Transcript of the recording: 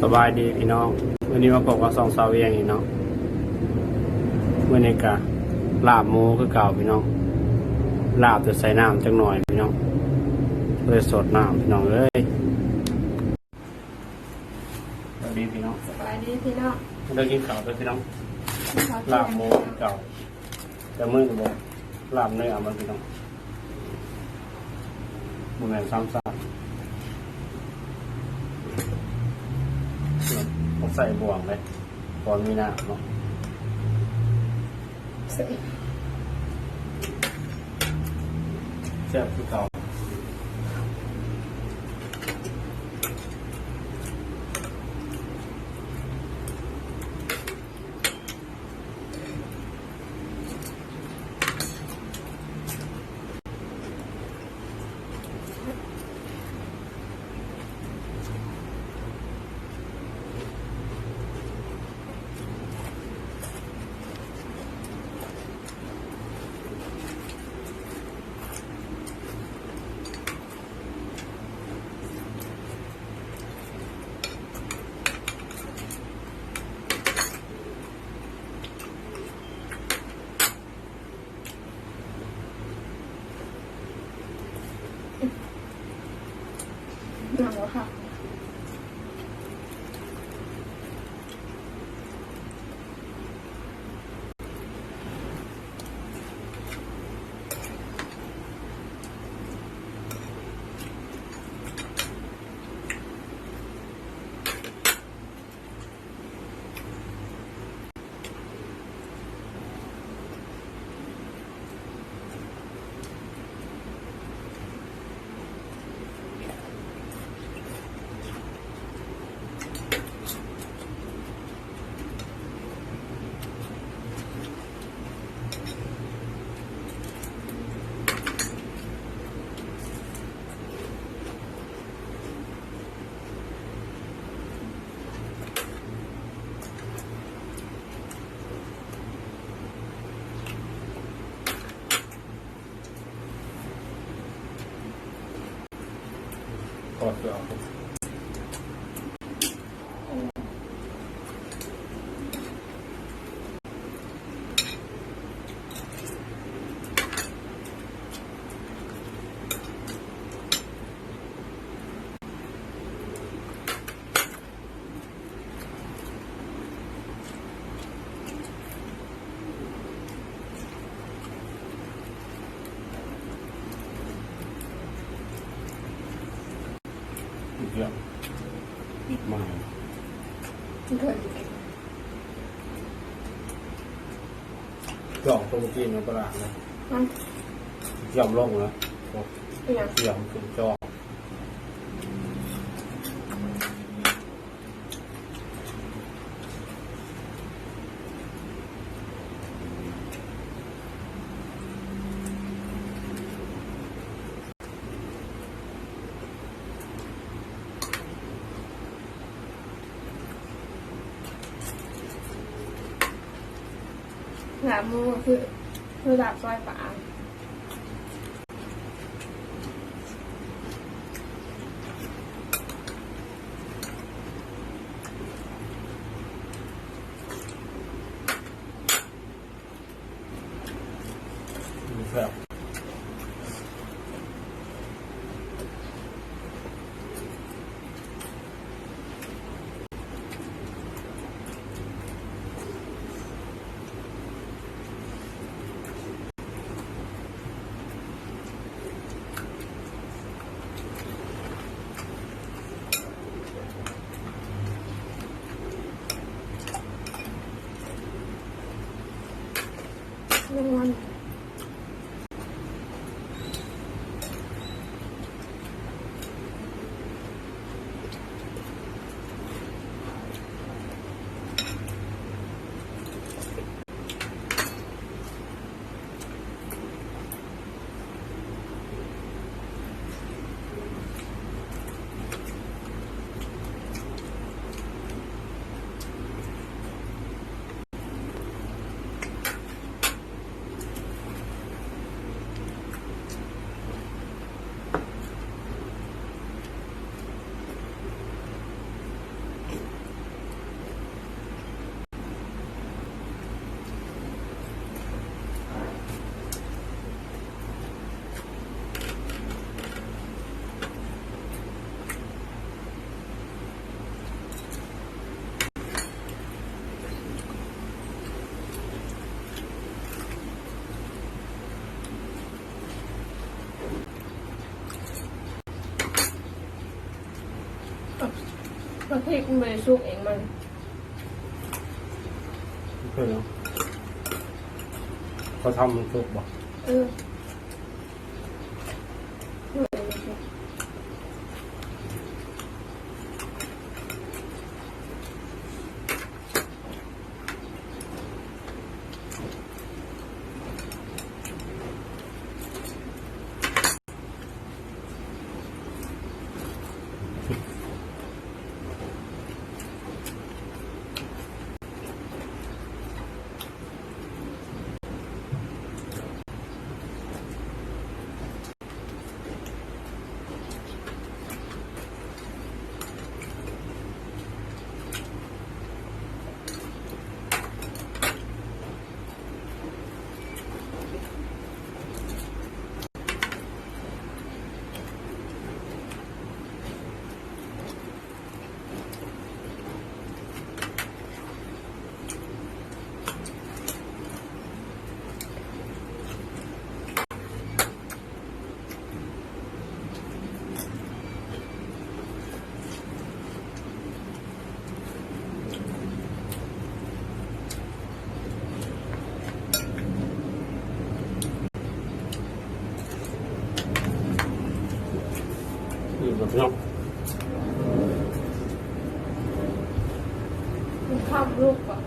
สบายดีพี่น้องวันนี้มาพบกับ2 สาวเวียงอีกเนาะวันนี้ก็ลาบหมูคือเก่าพี่น้องลาบจะใส่น้ำจังหน่อยพี่น้องเลยสดน้ำพี่น้องเลยสวัสดีพี่น้อง สบายดีพี่น้อง เลิกกินข้าวด้วยพี่น้องลาบหมูคือเก่าแต่มื้อก็บอกลาบเนื้อมันพี่น้องบ่แม่นซ้ำๆต้องใส่บ่วงเลยก่อนมีน้ำเนาะ ใส่ แซ่บคือเก่าหนังแล้วค่ะกอดเกลือเยอะมาก เกิด จอกตัวจีนในตลาดนะ มัน ยอมลงนะ อย่าง ยอมถึงจอกหลามูคือหลาบซอยป่าแบบ มัน เ มันพริกมันไม่ได้สุกเองมัน เพื่อนเนาะเขาทำมันสุกบ่ เออเออเออ นี่แบบเนาะ มันข้ามลูกก่อน